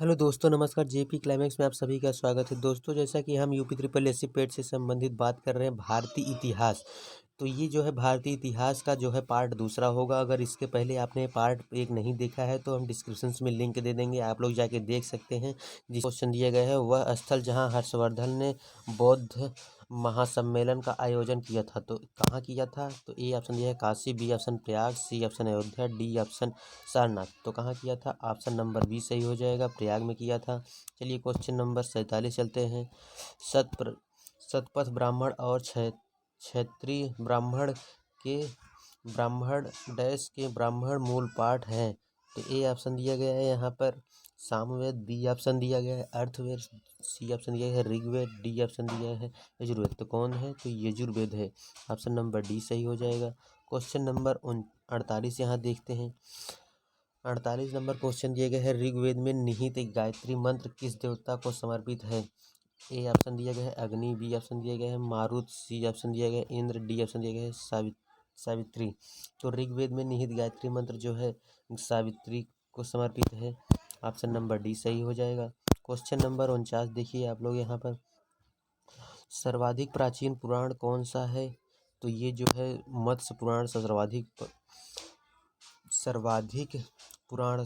Hello दोस्तों, नमस्कार। JP climax में आप सभी का स्वागत है। दोस्तों, जैसा कि हम यूपी ट्रिपल एससी पेट से संबंधित बात कर रहे हैं भारतीय इतिहास, तो ये जो है भारतीय इतिहास का जो है पार्ट दूसरा होगा। अगर इसके पहले आपने पार्ट एक नहीं देखा है तो हम डिस्क्रिप्शन में लिंक दे देंगे, आप लोग जाके देख सकते हैं। जिस क्वेश्चन दिया गया है वह स्थल जहां हर्षवर्धन ने बौद्ध महासम्मेलन का आयोजन किया था, तो कहाँ किया था? तो ए ऑप्शन दिया है Kashi, B option Prayag, C option Ayodhya, D option Sarnath. तो कहाँ किया था? ऑप्शन नंबर बी सही हो जाएगा, प्रयाग में किया था। चलिए क्वेश्चन नंबर 47 चलते हैं। शतपथ ब्राह्मण और क्षत्रिय ब्राह्मण के ब्राह्मण डैश के ब्राह्मण मूल पाठ हैं। तो ए ऑप्शन दिया गया है यहाँ पर सामवेद, बी ऑप्शन दिया गया है अर्थवेद, सी ऑप्शन दिया है ऋग्वेद, डी ऑप्शन दिया है यजुर्वेद। तो कौन है? तो यजुर्वेद है। ऑप्शन नंबर डी सही हो जाएगा। क्वेश्चन नंबर 48 यहाँ देखते हैं। 48 नंबर क्वेश्चन दिए गए हैं, ऋग्वेद में निहित गायत्री मंत्र किस देवता को समर्पित है? ए ऑप्शन दिया गया है अग्नि, बी ऑप्शन दिया गया है मारुत, सी ऑप्शन दिया गया है इंद्र, डी ऑप्शन दिया गया है सावित्री। तो ऋग्वेद में निहित गायत्री मंत्र जो है सावित्री को समर्पित है। ऑप्शन नंबर डी सही हो जाएगा। क्वेश्चन नंबर 49 देखिए आप लोग यहाँ पर, सर्वाधिक प्राचीन पुराण कौन सा है? तो ये जो है मत्स्य पुराण सर्वाधिक पुराण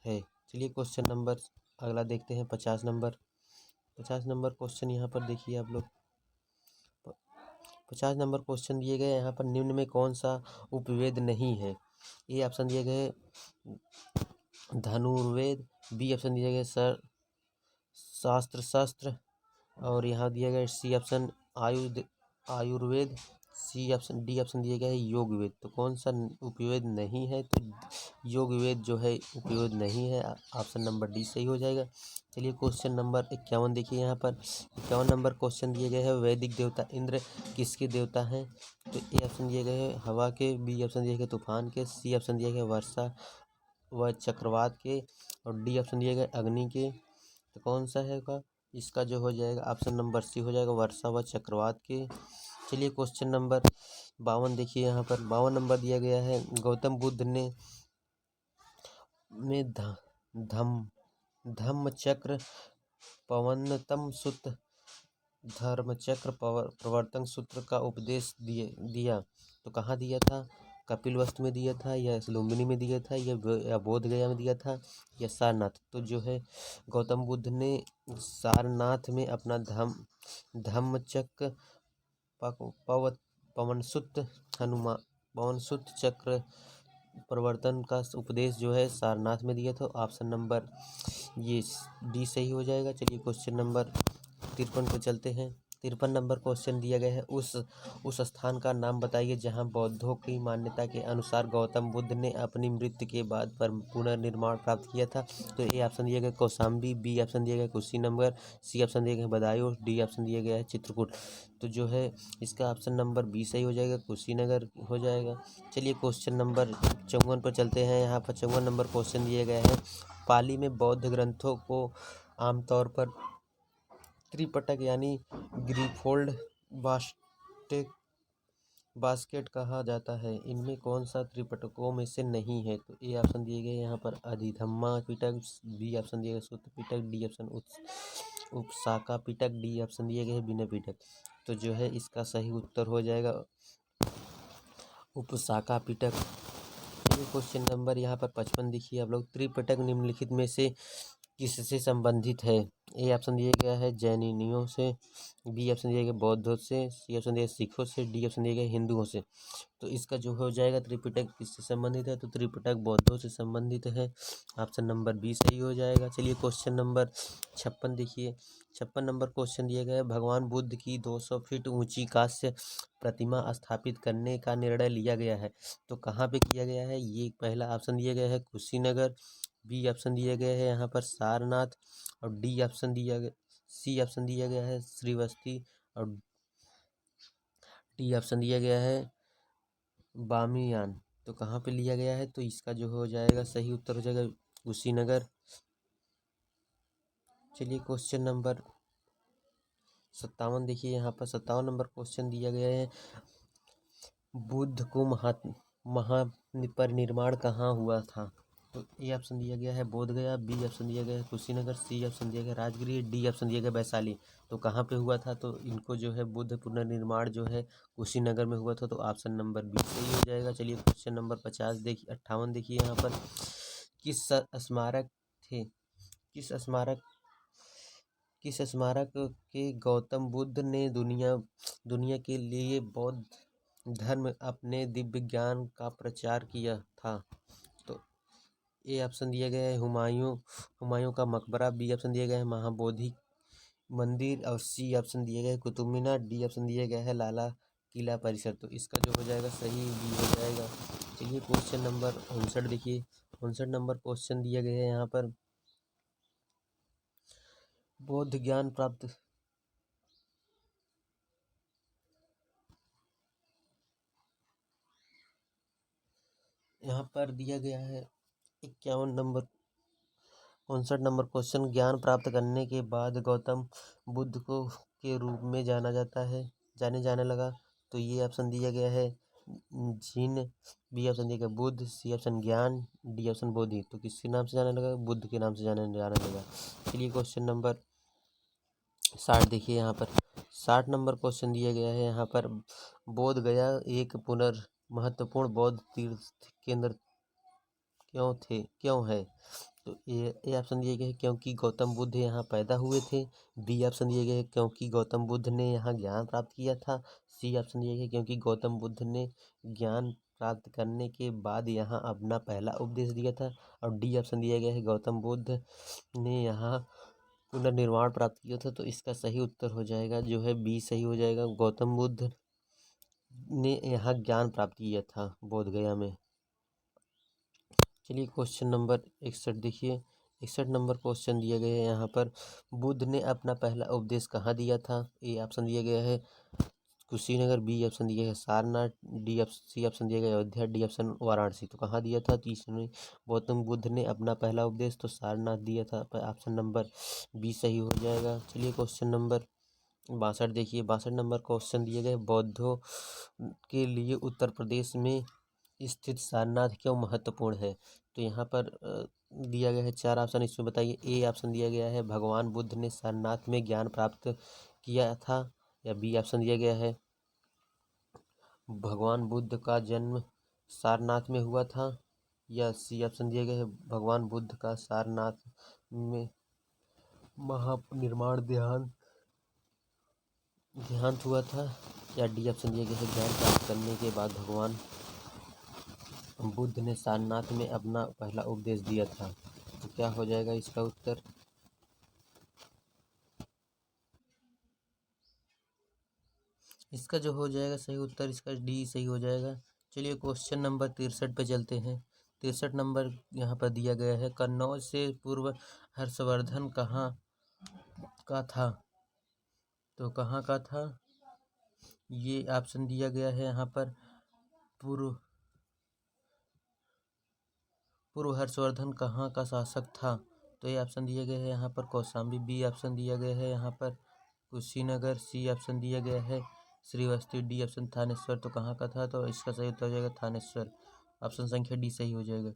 है। चलिए क्वेश्चन नंबर अगला देखते हैं। 50 नंबर क्वेश्चन यहाँ पर देखिए आप लोग। 50 नंबर क्वेश्चन दिए गए यहाँ पर, निम्न में कौन सा उपवेद नहीं है? ए ऑप्शन दिए गए धनुर्वेद, बी ऑप्शन दिया गया शास्त्र, और यहाँ दिया गया C option Ayurveda, D option दिया गया है योग वेद। तो कौन सा उपवेद नहीं है? तो योग वेद जो है उपवेद नहीं है। ऑप्शन नंबर डी सही हो जाएगा। चलिए क्वेश्चन नंबर 51 देखिए यहाँ पर। 51 नंबर क्वेश्चन दिए गए हैं, वैदिक देवता इंद्र किसके देवता हैं? तो ए ऑप्शन दिए गए हैं हवा के, बी ऑप्शन दिए गए तूफान के, सी ऑप्शन दिया गया वर्षा व चक्रवात के, और डी ऑप्शन दिए गए अग्नि के। तो कौन सा है का? इसका जो हो जाएगा ऑप्शन नंबर सी हो जाएगा, वर्षा व चक्रवात के। चलिए क्वेश्चन नंबर 52 देखिए यहाँ पर। 52 नंबर दिया गया है, गौतम बुद्ध ने धम्म चक्र पवनतम सूत्र धर्मचक्र प्रवर्तन सूत्र का उपदेश दिया। तो कहाँ दिया था? कपिलवस्तु में दिया था, या लुम्बिनी में दिया था, या बोध गया में दिया था, या सारनाथ। तो जो है गौतम बुद्ध ने सारनाथ में अपना धम्मचक्र पवनसुत पवनसुत चक्र प्रवर्तन का उपदेश जो है सारनाथ में दिया था। ऑप्शन नंबर ये डी सही हो जाएगा। चलिए क्वेश्चन नंबर 53 पर चलते हैं। 53 नंबर क्वेश्चन दिया गया है, उस स्थान का नाम बताइए जहां बौद्धों की मान्यता के अनुसार गौतम बुद्ध ने अपनी मृत्यु के बाद पर पुनर्निर्माण प्राप्त किया था। तो ए ऑप्शन दिया गया कौशाम्बी, बी ऑप्शन दिया गया कुशीनगर, सी ऑप्शन दिया गया बदायूं, डी ऑप्शन दिया गया है चित्रकूट। तो जो है इसका ऑप्शन नंबर बी सही हो जाएगा, कुशीनगर हो जाएगा। चलिए क्वेश्चन नंबर 54 पर चलते हैं। यहाँ पर 54 नंबर क्वेश्चन दिए गए हैं, पाली में बौद्ध ग्रंथों को आमतौर पर त्रिपिटक यानी ग्रीफोल्ड बास्केट कहा जाता है। इनमें कौन सा त्रिपिटकों में से नहीं है? तो ए ऑप्शन दिए गए यहाँ पर अधिधम्मा पिटक, बी ऑप्शन दिए गए सूत्र पिटक, डी ऑप्शन उपसाका पिटक, डी ऑप्शन दिए गए विनय पिटक। तो जो है इसका सही उत्तर हो जाएगा उपसाका पिटक। क्वेश्चन नंबर यहाँ पर 55 देखिए आप लोग, त्रिपिटक निम्नलिखित में से किससे संबंधित है? ए ऑप्शन दिया गया है जैनियों से, बी ऑप्शन दिया गया बौद्धों से, सी ऑप्शन दिया सिखों से, डी ऑप्शन दिया गया हिंदुओं से। तो इसका जो हो जाएगा त्रिपिटक किससे संबंधित है? तो त्रिपिटक बौद्धों से संबंधित है। ऑप्शन नंबर बी सही हो जाएगा। चलिए क्वेश्चन नंबर 56 देखिए। 56 नंबर क्वेश्चन दिया गया है, भगवान बुद्ध की 200 फीट ऊंची कांस्य प्रतिमा स्थापित करने का निर्णय लिया गया है। तो कहाँ पे किया गया है? ये पहला ऑप्शन दिया गया है कुशीनगर, बी ऑप्शन दिया गया है यहाँ पर सारनाथ, और डी ऑप्शन दिया गया सी ऑप्शन दिया गया है श्रीवस्ती, और डी ऑप्शन दिया गया है बामियान। तो कहाँ पे लिया गया है? तो इसका जो हो जाएगा सही उत्तर हो जाएगा कुशीनगर। चलिए क्वेश्चन नंबर 57 देखिए यहाँ पर। 57 नंबर क्वेश्चन दिया गया है, बुद्ध को महापरिनिर्वाण कहाँ हुआ था? तो ए ऑप्शन दिया गया है बोध गया, बी ऑप्शन दिया गया है कुशीनगर, सी ऑप्शन दिया गया राजगिरी, डी ऑप्शन दिया गया वैशाली। तो कहाँ पे हुआ था? तो इनको जो है बुद्ध पुनर्निर्माण जो है कुशीनगर में हुआ था। तो ऑप्शन नंबर बी सही हो जाएगा। चलिए क्वेश्चन नंबर 50 देखिए 58 देखिए यहाँ पर किस स्मारक थे किस स्मारक किस स्मारक के गौतम बुद्ध ने दुनिया के लिए बौद्ध धर्म अपने दिव्य ज्ञान का प्रचार किया था? तो ए ऑप्शन दिया गया है हुमायूं का मकबरा, बी ऑप्शन दिया गया है महाबोधि मंदिर और सी ऑप्शन दिया गया है कुतुब मीनार, डी ऑप्शन दिया गया है लाला किला परिसर। तो इसका जो हो जाएगा सही बी हो जाएगा। चलिए क्वेश्चन नंबर 59 देखिए 59 नंबर क्वेश्चन दिया गया है यहाँ पर बौद्ध ज्ञान प्राप्त यहाँ पर दिया गया है 59 नंबर क्वेश्चन ज्ञान प्राप्त करने के बाद गौतम बुद्ध को के रूप में जाने जाने लगा। तो ये ऑप्शन दिया गया है जिन, बी ऑप्शन दिया गया बुद्ध, सी ऑप्शन ज्ञान, डी ऑप्शन बोधि। तो किसके नाम से जाने लगा? बुद्ध के नाम से जाने लगा। चलिए क्वेश्चन नंबर 60 देखिए यहाँ पर 60 नंबर क्वेश्चन दिया गया है यहाँ पर बोध गया एक महत्वपूर्ण बौद्ध तीर्थ केंद्र क्यों है? तो ए ऑप्शन दिए गए हैं क्योंकि गौतम बुद्ध यहाँ पैदा हुए थे, बी ऑप्शन दिए गए हैं क्योंकि गौतम बुद्ध ने यहाँ ज्ञान प्राप्त किया था, सी ऑप्शन दिए गए क्योंकि गौतम बुद्ध ने ज्ञान प्राप्त करने के बाद यहाँ अपना पहला उपदेश दिया था, और डी ऑप्शन दिया गया है गौतम बुद्ध ने यहाँ पुनर्निर्वाण प्राप्त किया था। तो इसका सही उत्तर हो जाएगा जो है बी सही हो जाएगा। गौतम बुद्ध ने यहाँ ज्ञान प्राप्त किया था बोध गया में। चलिए क्वेश्चन नंबर 61 देखिए 61 नंबर क्वेश्चन दिया गया है यहाँ पर बुद्ध ने अपना पहला उपदेश कहाँ दिया था? ए ऑप्शन दिया गया है कुशीनगर, बी ऑप्शन दिया है सारनाथ, सी ऑप्शन दिया गया अयोध्या, डी ऑप्शन वाराणसी। तो कहाँ दिया था? तीसरे गौतम बुद्ध ने अपना पहला उपदेश तो सारनाथ दिया था। ऑप्शन नंबर बी सही हो जाएगा। चलिए क्वेश्चन नंबर 62 देखिए 62 नंबर क्वेश्चन दिए गए बौद्धों के लिए उत्तर प्रदेश में स्थित सारनाथ क्यों महत्वपूर्ण है? तो यहाँ पर दिया गया है 4 ऑप्शन, इसमें बताइए। ए ऑप्शन दिया गया है भगवान बुद्ध ने सारनाथ में ज्ञान प्राप्त किया था, या बी ऑप्शन दिया गया है भगवान बुद्ध का जन्म सारनाथ में हुआ था, या सी ऑप्शन दिया गया है भगवान बुद्ध का सारनाथ में महानिर्वाण देहांत हुआ था, या डी ऑप्शन दिया गया है ज्ञान प्राप्त करने के बाद भगवान बुद्ध ने सारनाथ में अपना पहला उपदेश दिया था। तो क्या हो जाएगा इसका उत्तर? इसका जो हो जाएगा सही उत्तर इसका डी सही हो जाएगा। चलिए क्वेश्चन नंबर 63 पे चलते हैं। 63 नंबर यहाँ पर दिया गया है कन्नौज से पूर्व हर्षवर्धन कहाँ का था? तो कहाँ का था? ये ऑप्शन दिया गया है यहाँ पर पूर्व हर्षवर्धन कहाँ का शासक था? तो ये ऑप्शन दिया गया है यहाँ पर कौशाम्बी, बी ऑप्शन दिया गया है यहाँ पर कुशीनगर, सी ऑप्शन दिया गया है श्रीवस्ती, डी ऑप्शन थानेश्वर। तो कहाँ का था? तो इसका सही उत्तर हो जाएगा थानेश्वर। ऑप्शन संख्या डी सही हो जाएगा।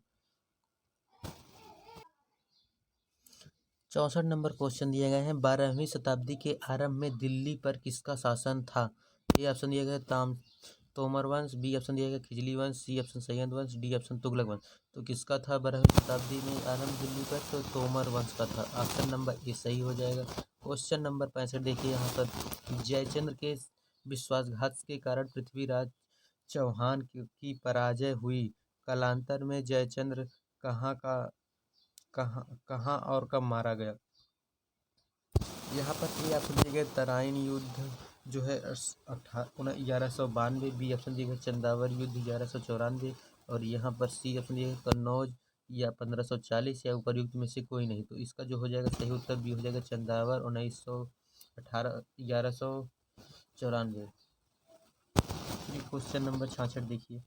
64 नंबर क्वेश्चन दिया गया है 12वीं शताब्दी के आरंभ में दिल्ली पर किसका शासन था? ए ऑप्शन दिया गया है तोमर वंश, बी ऑप्शन दिया गया खिजली वंश, सी ऑप्शन सैयद वंश, डी ऑप्शन तुगलक वंश। तो किसका था 12वीं शताब्दी में आरंभ दिल्ली पर? तो तोमर वंश का था। ऑप्शन नंबर ए सही हो जाएगा। क्वेश्चन नंबर 65 देखिए यहाँ पर जयचंद्र के विश्वासघात के कारण पृथ्वीराज चौहान की पराजय हुई। कालांतर में जयचंद्र कहाँ और कब मारा गया? यहाँ पर ए ऑप्शन दिया गया तराइन युद्ध जो है 1192, बी ऑप्शन दिया गया चंदावर युद्ध 1194, और यहाँ पर सी ऑप्शन दिया गया कन्नौज या 1540, या उपर्युक्त में से कोई नहीं। तो इसका जो हो जाएगा सही उत्तर बी हो जाएगा चंदावर 1194। क्वेश्चन नंबर 66 देखिए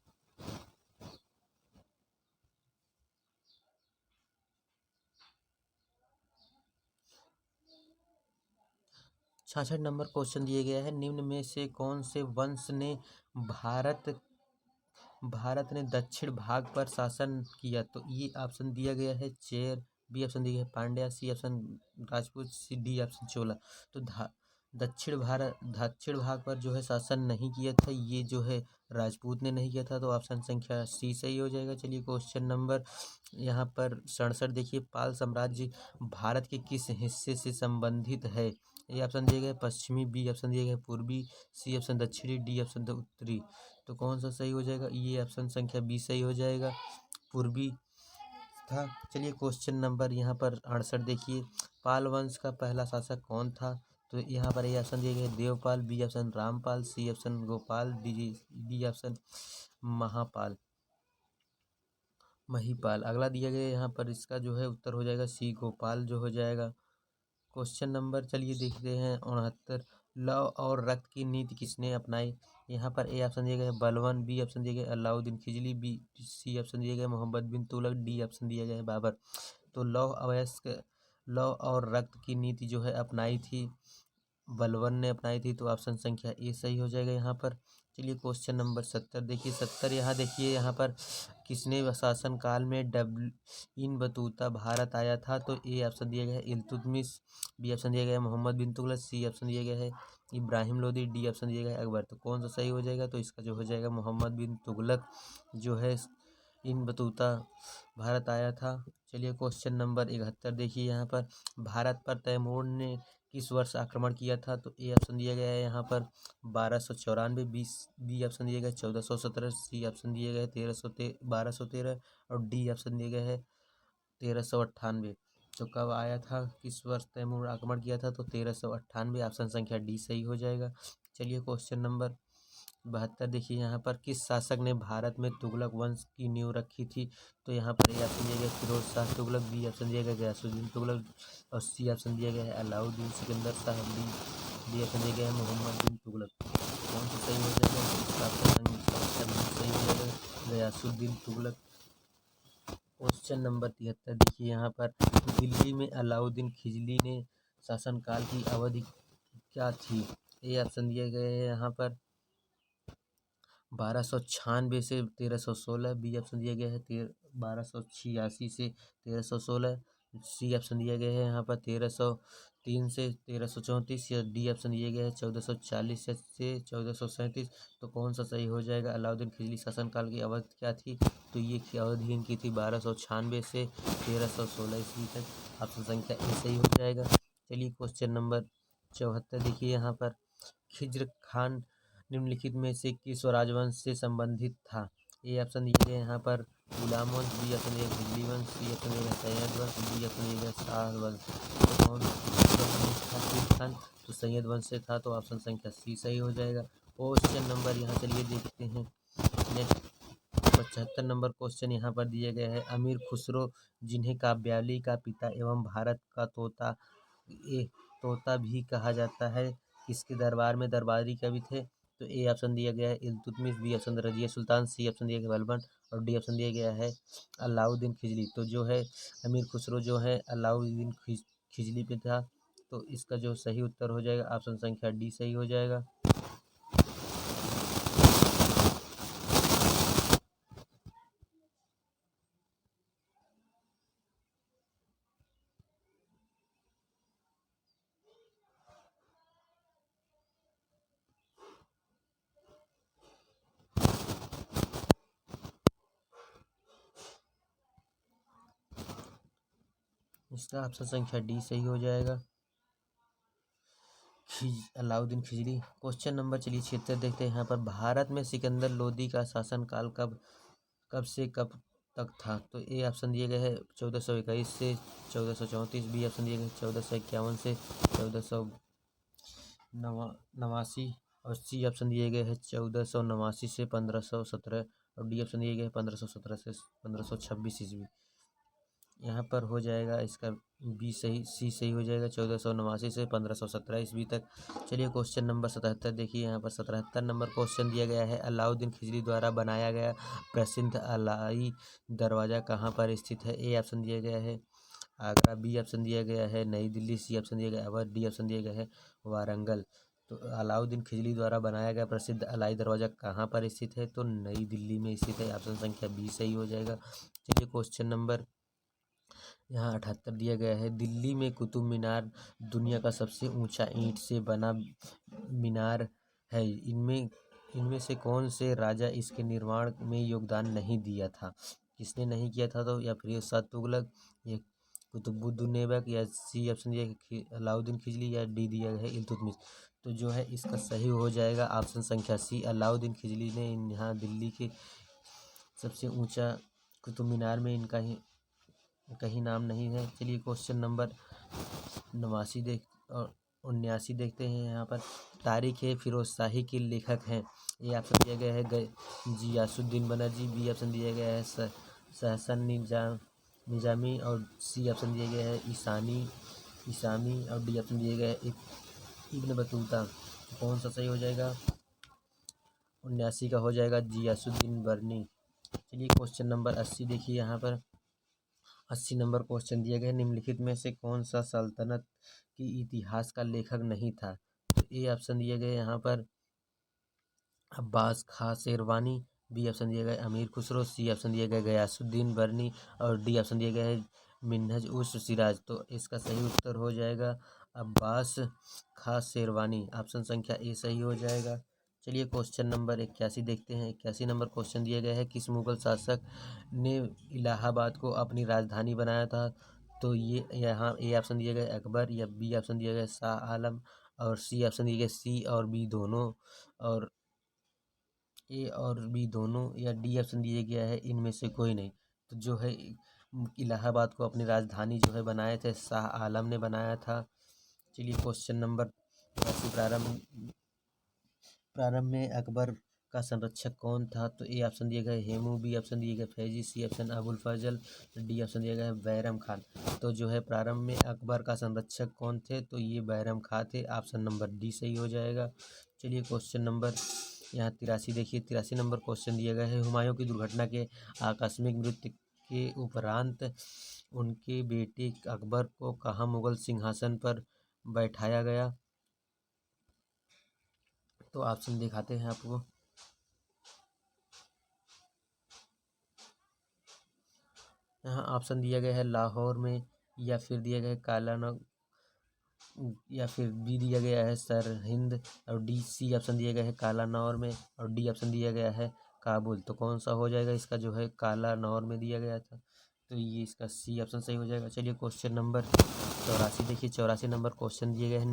66 नंबर क्वेश्चन दिया गया है निम्न में से कौन से वंश ने भारत भारत ने दक्षिण भाग पर शासन किया? तो ये ऑप्शन दिया गया है चेर, बी ऑप्शन दिया गया है Pandya, C option Rajput, C D option Chola. तो दक्षिण भाग पर जो है शासन नहीं किया था, ये जो है राजपूत ने नहीं किया था, तो ऑप्शन संख्या सी सही हो जाएगा। चलिए क्वेश्चन नंबर यहाँ पर 67 देखिए, पाल साम्राज्य भारत के किस हिस्से से संबंधित है? ए ऑप्शन दिए गए पश्चिमी, बी ऑप्शन दिए गए पूर्वी, सी ऑप्शन दक्षिणी, डी ऑप्शन उत्तरी। तो कौन सा सही हो जाएगा? ये ऑप्शन संख्या बी सही हो जाएगा, पूर्वी था। चलिए क्वेश्चन नंबर यहाँ पर 68 देखिए, पाल वंश का पहला शासक कौन था? तो यहाँ पर ये ऑप्शन दिए गए Devpal, B option Rampal, C option Gopal, D option Mahapal Mahipal. अगला दिया गया यहाँ पर, इसका जो है उत्तर हो जाएगा सी गोपाल जो हो जाएगा। क्वेश्चन नंबर चलिए देखते हैं 69, लव और रक्त की नीति किसने अपनाई? यहाँ पर ए ऑप्शन दिया गया है बलवन, बी ऑप्शन दिया गया है Alauddin Khilji, B C option दिया गया है मोहम्मद बिन तुगलक, डी ऑप्शन दिया गया है बाबर। तो लव और रक्त की नीति जो है अपनाई थी बलवन ने अपनाई थी, तो ऑप्शन संख्या ए सही हो जाएगा यहाँ पर। चलिए क्वेश्चन नंबर 70 देखिए, 70 यहाँ देखिए, यहाँ पर किसने शासन काल में इन बतूता भारत आया था? तो ए ऑप्शन दिया गया है इल्तुतमिश, बी ऑप्शन दिया गया है मोहम्मद बिन तुगलक, सी ऑप्शन दिया गया है इब्राहिम लोदी, डी ऑप्शन दिया गया है अकबर। तो कौन सा सही हो जाएगा? तो इसका जो हो जाएगा मोहम्मद बिन तुगलक जो है इन बतूता भारत आया था। चलिए क्वेश्चन नंबर 71 देखिए, यहाँ पर भारत पर तैमूर ने किस वर्ष आक्रमण किया था? तो ए ऑप्शन दिया गया है यहाँ पर 1294, बी ऑप्शन दिया गया है 1417, सी ऑप्शन दिया गया है 1213 और डी ऑप्शन दिया गया है 1398। तो कब आया था, किस वर्ष तैमूर आक्रमण किया था? तो 1398, ऑप्शन संख्या डी सही हो जाएगा। चलिए क्वेश्चन नंबर 72 देखिए, यहाँ पर किस शासक ने भारत में तुगलक वंश की नींव रखी थी? तो यहाँ पर ए ऑप्शन दिया गया फिरोज शाह तुगलक, बी ऑप्शन दिया गया गयासुद्दीन तुगलक और सी ऑप्शन दिया गया है अलाउद्दीन सिकंदर शाह, डी ऑप्शन दिया गया है मोहम्मद बिन तुगलक। कौन सा सही हो जाएगा? इसका ऑप्शन सही हो जाएगा गयासुद्दीन तुगलक। क्वेश्चन नंबर 73 देखिए, यहाँ पर दिल्ली में अलाउद्दीन खिलजी ने शासनकाल की अवधि क्या थी? ए ऑप्शन दिए गए हैं यहाँ पर 1296 से 1316, बी ऑप्शन दिया गया है 1286 से 1316, सी ऑप्शन दिया गया है यहाँ पर 1303 से 1334 या डी ऑप्शन दिया गया है 1440 से 1437। तो कौन सा सही हो जाएगा? अलाउद्दीन खिलजी शासनकाल की अवधि क्या थी? तो ये अवधि इनकी थी 1296 से 1316 ईस्वी तक। ऑप्शन संख्या ए सही हो जाएगा। चलिए क्वेश्चन नंबर 74 देखिए, यहाँ पर खिज्र खान निम्नलिखित में से किस राजवंश से संबंधित था? ए ऑप्शन दिए गए यहाँ पर गुलाम वंश, बी ऑप्शन दिया गया दिल्ली वंश, सी ऑप्शन दिया गया सैयद वंश, डी ऑप्शन दिया गया शाह वंश। तो कौन था खिज्र खान? तो सैयद वंश से था, तो ऑप्शन संख्या सी सही हो जाएगा। क्वेश्चन नंबर यहाँ चलिए देखते हैं नेक्स्ट 75 नंबर क्वेश्चन यहाँ पर दिया गया है, अमीर खुसरो जिन्हें काव्याली का पिता एवं भारत का तोता भी कहा जाता है, किसके दरबार में दरबारी कवि थे? तो ए ऑप्शन दिया गया है इल्तुतमिश, बी ऑप्शन रजिया सुल्तान, सी ऑप्शन दिया गया बलबन और डी ऑप्शन दिया गया है अलाउद्दीन खिजली। तो जो है अमीर खुसरो जो है अलाउद्दीन खिजली पे था, तो इसका जो सही उत्तर हो जाएगा ऑप्शन संख्या डी सही हो जाएगा। इसका ऑप्शन संख्या डी सही हो जाएगा, अलाउद्दीन खिजली। क्वेश्चन नंबर चलिए 76 देखते हैं, यहाँ पर भारत में सिकंदर लोदी का शासनकाल कब से कब तक था? तो ए ऑप्शन दिए गए है 1421 से 1434, बी ऑप्शन दिए गए 1451 से 1489 और सी ऑप्शन दिए गए हैं 1489 से 1517 और डी ऑप्शन दिए गए हैं 1517 से 1526 ईस्वी। यहाँ पर हो जाएगा इसका बी सही, सी सही हो जाएगा 1489 से 1517 ईस्वी तक। चलिए क्वेश्चन नंबर 77 देखिए, यहाँ पर 77 नंबर क्वेश्चन दिया गया है, अलाउद्दीन खिलजी द्वारा बनाया गया प्रसिद्ध अलाई दरवाज़ा कहाँ पर स्थित है? ए ऑप्शन दिया गया है आगरा, बी ऑप्शन दिया गया है नई दिल्ली, सी ऑप्शन दिया गया है अवध, डी ऑप्शन दिया गया है वारंगल। तो अलाउद्दीन खिलजी द्वारा बनाया गया प्रसिद्ध अलाई दरवाज़ा कहाँ पर स्थित है? तो नई दिल्ली में स्थित है। ऑप्शन संख्या बी सही हो जाएगा। चलिए क्वेश्चन नंबर यहाँ 78 दिया गया है। दिल्ली में कुतुब मीनार दुनिया का सबसे ऊंचा ईंट से बना मीनार है। इनमें से कौन से राजा इसके निर्माण में योगदान नहीं दिया था? किसने नहीं किया था? तो या फिर शाह तुगलक, या कुतुबुद्दीन ऐबक, या सी ऑप्शन दिया है अलाउद्दीन खिलजी, या डी दिया है इल्तुतमिश। तो जो है इसका सही हो जाएगा ऑप्शन संख्या सी, अलाउद्दीन खिलजी ने यहाँ दिल्ली के सबसे ऊंचा कुतुब मीनार में इनका ही कहीं नाम नहीं है। चलिए क्वेश्चन नंबर 89 और 79 देखते हैं। यहाँ पर तारीख ए फिरोज शाही के लेखक हैं। ये ऑप्शन दिया गया है गियासुद्दीन बनर्जी, बी ऑप्शन दिया गया है सहसन निजामी, और सी ऑप्शन दिया गया है ईसामी, और डी ऑप्शन दिया गया है इब्न बतूता। कौन सा सही हो जाएगा? 79 का हो जाएगा गियासुद्दीन बरनी। चलिए क्वेश्चन नंबर 80 देखिए। यहाँ पर 80 नंबर क्वेश्चन दिया गया है, निम्नलिखित में से कौन सा सल्तनत की इतिहास का लेखक नहीं था? तो ए ऑप्शन दिया गया यहाँ पर अब्बास खां शेरवानी, बी ऑप्शन दिया गया अमीर खुसरो, सी ऑप्शन दिया गया गयासुद्दीन बरनी, और डी ऑप्शन दिया गया है मिन्हज उस सिराज। तो इसका सही उत्तर हो जाएगा अब्बास खां शेरवानी। ऑप्शन संख्या ए सही हो जाएगा। चलिए क्वेश्चन नंबर 81 देखते हैं। 81 नंबर क्वेश्चन दिया गया है, किस मुगल शासक ने इलाहाबाद को अपनी राजधानी बनाया था? तो ये यहाँ ए ऑप्शन दिया गया अकबर, या बी ऑप्शन दिया गया शाह आलम, और सी ऑप्शन दिया गया सी और बी दोनों, और ए और बी दोनों, या डी ऑप्शन दिया गया है इनमें से कोई नहीं। तो जो है इलाहाबाद को अपनी राजधानी जो है बनाए थे शाह आलम ने बनाया था। चलिए क्वेश्चन नंबर 82, प्रारंभ में अकबर का संरक्षक कौन था? तो ए ऑप्शन दिया गया हेमू, बी ऑप्शन दिया गया फैजी, सी ऑप्शन अबुल फजल, डी ऑप्शन दिया गया है बैरम खान। तो जो है प्रारंभ में अकबर का संरक्षक कौन थे? तो ये बैरम खान थे। ऑप्शन नंबर डी सही हो जाएगा। चलिए क्वेश्चन नंबर यहाँ 83 देखिए। 83 नंबर क्वेश्चन दिया गया है, हुमायूं की दुर्घटना के आकस्मिक मृत्यु के उपरांत उनके बेटे अकबर को कहाँ मुगल सिंहासन पर बैठाया गया? तो ऑप्शन दिखाते हैं आपको। यहाँ ऑप्शन दिया गया है लाहौर में, या फिर दिया गया है कालानग, या फिर बी दिया गया है सरहिंद, और डी सी ऑप्शन दिया गया है कालानौर में, और डी ऑप्शन दिया गया है काबुल। तो कौन सा हो जाएगा? इसका जो है कालानौर में दिया गया था, तो ये इसका सी ऑप्शन सही हो जाएगा। चलिए क्वेश्चन नंबर 84 देखिए। 84 नंबर क्वेश्चन दिए गए हैं,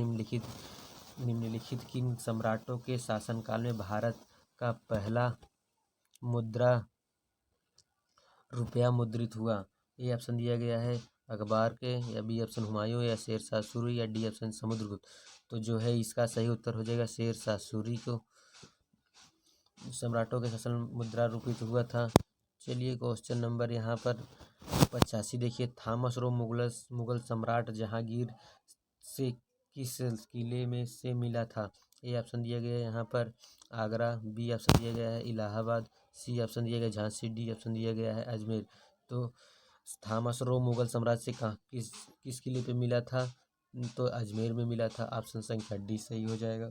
निम्नलिखित किन सम्राटों के शासनकाल में भारत का पहला मुद्रा रुपया मुद्रित हुआ? ए ऑप्शन दिया गया है अखबार के, या बी ऑप्शन हुमायूं, या शेरशाह सूरी, या डी ऑप्शन समुद्रगुप्त। तो जो है इसका सही उत्तर हो जाएगा शेरशाह सूरी को सम्राटों के शासन मुद्रा रूपित हुआ था। चलिए क्वेश्चन नंबर यहाँ पर 85 देखिए। थॉमस रो मुगल सम्राट जहांगीर से किस किले में से मिला था? ए ऑप्शन दिया गया है यहाँ पर आगरा, बी ऑप्शन दिया गया है इलाहाबाद, सी ऑप्शन दिया गया झांसी, डी ऑप्शन दिया गया है अजमेर। तो थॉमस रो मुगल सम्राट से कहाँ किस किले पे मिला था? तो अजमेर में मिला था। ऑप्शन संख्या डी सही हो जाएगा।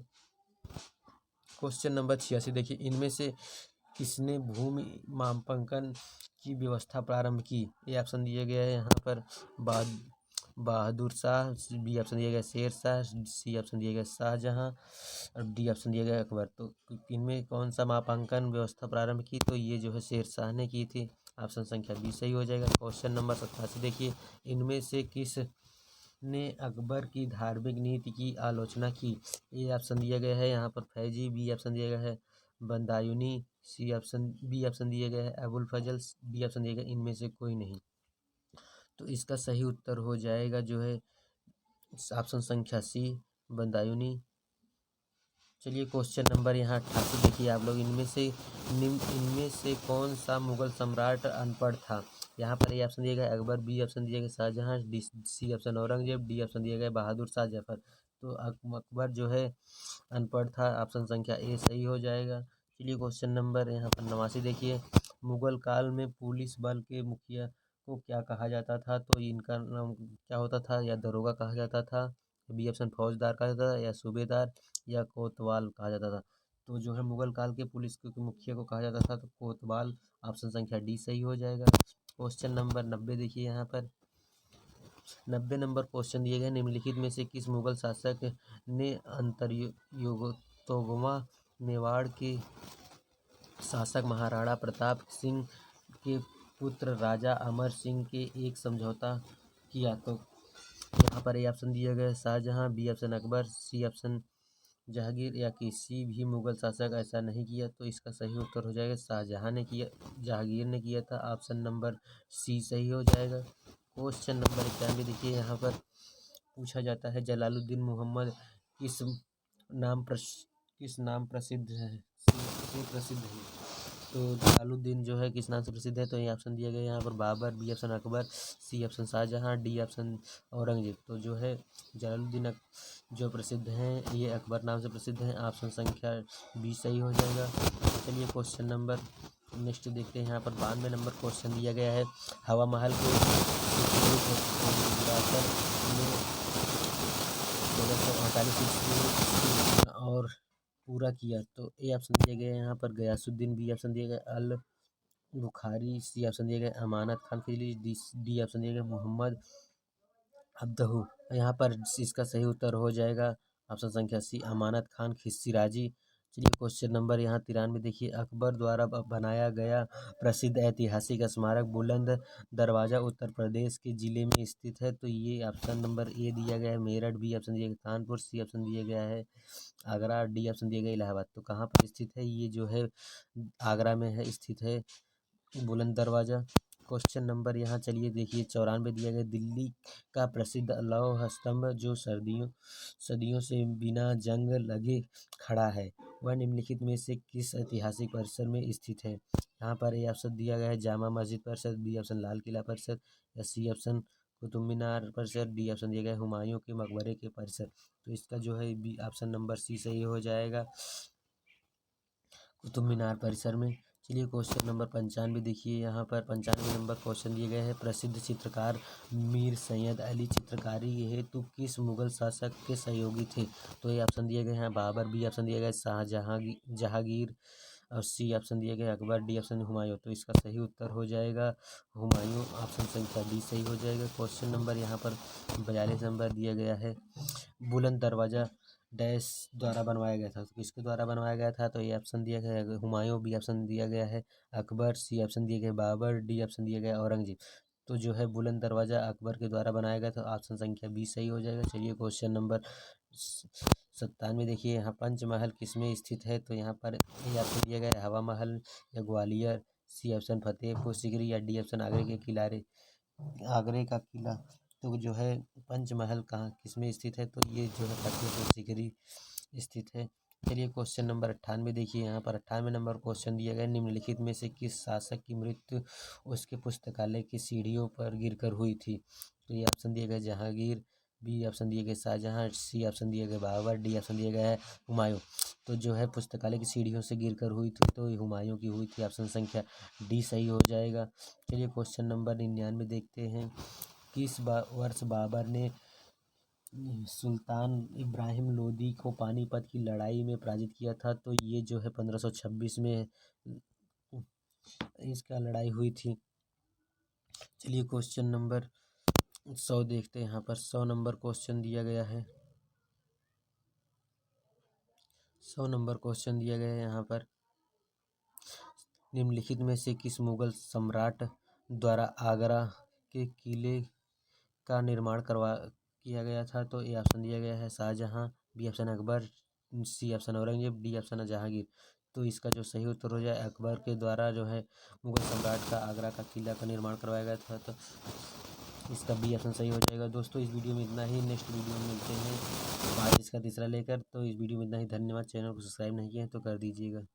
क्वेश्चन नंबर 86 देखिए। इनमें से किसने भूमि मापांकन की व्यवस्था प्रारंभ की? ये ऑप्शन दिया गया है यहाँ पर बहादुर शाह, बी ऑप्शन दिया गया शेर शाह, सी ऑप्शन दिया गया शाहजहां, और डी ऑप्शन दिया गया अकबर। तो इनमें कौन सा मापांकन व्यवस्था प्रारंभ की? तो ये जो है शेर शाह ने की थी। ऑप्शन संख्या बी सही हो जाएगा। क्वेश्चन नंबर 87 देखिए। इनमें से किस ने अकबर की धार्मिक नीति की आलोचना की? ए ऑप्शन दिया गया है यहाँ पर फैजी, बी ऑप्शन दिया गया है बदायूनी, बी ऑप्शन दिया गया है अबुल फजल, डी ऑप्शन दिया गया इनमें से कोई नहीं। तो इसका सही उत्तर हो जाएगा जो है ऑप्शन संख्या सी बदायूनी। चलिए क्वेश्चन नंबर यहाँ 88 देखिए आप लोग। इनमें से कौन सा मुगल सम्राट अनपढ़ था? यहाँ पर ए ऑप्शन दिया गया अकबर, बी ऑप्शन दिया गया Shahjahan, D C option Aurangzeb, D option दिया गया बहादुर शाह जफर। तो अकबर जो है अनपढ़ था। ऑप्शन संख्या ए सही हो जाएगा। चलिए क्वेश्चन नंबर यहाँ पर 89 देखिए। मुगल काल में पुलिस बल के मुखिया को क्या कहा जाता था? तो इनका नाम क्या होता था? या दरोगा कहा जाता था, बी ऑप्शन फौजदार कहा जाता था, या सूबेदार, या कोतवाल कहा जाता था। तो जो है मुगल काल के पुलिस के मुखिया को कहा जाता था, तो कोतवाल। ऑप्शन संख्या डी सही हो जाएगा। क्वेश्चन नंबर 90 देखिए यहाँ पर 90 नंबर क्वेश्चन दिए गए, निम्नलिखित में से किस मुगल शासक ने अंतर्योगोत्तोगवा मेवाड़ के शासक महाराणा प्रताप सिंह के पुत्र राजा अमर सिंह के एक समझौता किया? तो यहाँ पर ए ऑप्शन दिया गया Shahjahan, B option Akbar, C option Jahangir, या किसी भी मुगल शासक ऐसा नहीं किया। तो इसका सही उत्तर हो जाएगा शाहजहां ने किया, जहांगीर ने किया था। ऑप्शन नंबर सी सही हो जाएगा। क्वेश्चन नंबर 91 देखिए यहाँ पर पूछा जाता है, जलालुद्दीन मुहम्मद किस नाम प्रसिद्ध है से प्रसिद्ध है? तो जलालुद्दीन जो है किस नाम से प्रसिद्ध है? तो ये ऑप्शन दिया गया यहाँ पर Babur, B option Akbar, C option Shahjahan, D option Aurangzeb. तो जो है जलालुद्दीन जो प्रसिद्ध हैं ये अकबर नाम से प्रसिद्ध हैं। ऑप्शन संख्या बी सही हो जाएगा। चलिए क्वेश्चन नंबर नेक्स्ट देखते हैं। यहाँ पर 92 नंबर क्वेश्चन दिया गया है, हवा महल को 1648 ईस्वी और पूरा किया? तो ए ऑप्शन दिए गए यहाँ पर गयासुद्दीन, बी ऑप्शन दिए गए अल बुखारी, सी ऑप्शन दिए गए अमानत खान खिलजी, डी ऑप्शन दिए गए मोहम्मद अब्दहू। यहाँ पर इसका सही उत्तर हो जाएगा ऑप्शन संख्या सी अमानत खान सिराजी। चलिए क्वेश्चन नंबर यहाँ 93 देखिए, अकबर द्वारा बनाया गया प्रसिद्ध ऐतिहासिक स्मारक बुलंद दरवाजा उत्तर प्रदेश के जिले में स्थित है? तो ये ऑप्शन नंबर ए दिया गया है मेरठ, बी ऑप्शन दिया गया कानपुर, सी ऑप्शन दिया गया है आगरा, डी ऑप्शन दिया गया इलाहाबाद। तो कहाँ पर स्थित है? ये जो है आगरा में है स्थित है बुलंद दरवाजा। क्वेश्चन नंबर यहाँ चलिए देखिए 94 दिया गया, दिल्ली का प्रसिद्ध लौह स्तंभ जो सदियों से बिना जंग लगे खड़ा है, वह निम्नलिखित में से किस ऐतिहासिक परिसर में स्थित है? यहाँ पर ए ऑप्शन दिया गया है जामा मस्जिद परिसर, बी ऑप्शन लाल किला परिसर, या सी ऑप्शन कुतुब मीनार परिसर, डी ऑप्शन दिया गया है हुमायूं के मकबरे के परिसर। तो इसका जो है बी ऑप्शन नंबर सी सही हो जाएगा, कुतुब मीनार परिसर में। चलिए क्वेश्चन नंबर 95 देखिए, यहाँ पर 95 नंबर क्वेश्चन दिए गए हैं, प्रसिद्ध चित्रकार मीर सैयद अली चित्रकारी हेतु किस मुगल शासक के सहयोगी थे? तो ये ऑप्शन दिए गए हैं बाबर, बी ऑप्शन दिया गया शाहजहां जहांगीर, और सी ऑप्शन दिया गया अकबर, डी ऑप्शन हुमायूं। तो इसका सही उत्तर हो जाएगा हुमायूं, ऑप्शन संख्या डी सही हो जाएगा। क्वेश्चन नंबर यहाँ पर 42 नंबर दिया गया है, बुलंद दरवाजा डैश द्वारा बनवाया गया था? तो किसके द्वारा बनवाया गया था? तो ये ऑप्शन दिया गया है हुमायूं, बी ऑप्शन दिया गया है अकबर, सी ऑप्शन दिया गया बाबर, डी ऑप्शन दिया गया औरंगजेब। तो जो है बुलंद दरवाजा अकबर के द्वारा बनाया गया था, ऑप्शन संख्या बी सही हो जाएगा। चलिए क्वेश्चन नंबर 97 देखिए, यहाँ पंचमहल किसमें स्थित है? तो यहाँ पर ये ऑप्शन दिया गया है हवा महल, या ग्वालियर, सी ऑप्शन फतेहपुर सीकरी, या डी ऑप्शन आगरे का किला। तो जो है पंचमहल कहाँ किसमें स्थित है? तो ये जो है फतेहपुर सीकरी स्थित है। चलिए क्वेश्चन नंबर 98 देखिए, यहाँ पर 98 नंबर क्वेश्चन दिया गया, निम्नलिखित में से किस शासक की मृत्यु उसके पुस्तकालय की सीढ़ियों पर गिरकर हुई थी? तो ये ऑप्शन दिया गया जहांगीर, बी ऑप्शन दिया गया शाहजहां, सी ऑप्शन दिया गया बाबर, डी ऑप्शन दिया गया है हुमायूं। तो जो है पुस्तकालय की सीढ़ियों से गिरकर हुई थी, तो हुमायूं की हुई थी, ऑप्शन संख्या डी सही हो जाएगा। चलिए क्वेश्चन नंबर 99 देखते हैं, किस वर्ष बाबर ने सुल्तान इब्राहिम लोदी को पानीपत की लड़ाई में पराजित किया था? तो ये जो है 1526 में इसका लड़ाई हुई थी। चलिए क्वेश्चन नंबर 100 देखते हैं, यहाँ पर 100 नंबर क्वेश्चन दिया गया है, 100 नंबर क्वेश्चन दिया गया है यहाँ पर, निम्नलिखित में से किस मुगल सम्राट द्वारा आगरा के किले का निर्माण किया गया था? तो ये ऑप्शन दिया गया है Shahjahan, B option Akbar, C option Aurangzeb, D option Jahangir. तो इसका जो सही उत्तर हो जाए अकबर के द्वारा जो है मुगल सम्राट का आगरा का किला का निर्माण करवाया गया था। तो इसका बी ऑप्शन सही हो जाएगा। दोस्तों इस वीडियो में इतना ही, नेक्स्ट वीडियो में मिलते हैं आज इसका तीसरा लेकर। तो इस वीडियो में इतना ही, धन्यवाद। चैनल को सब्सक्राइब नहीं किया है तो कर दीजिएगा।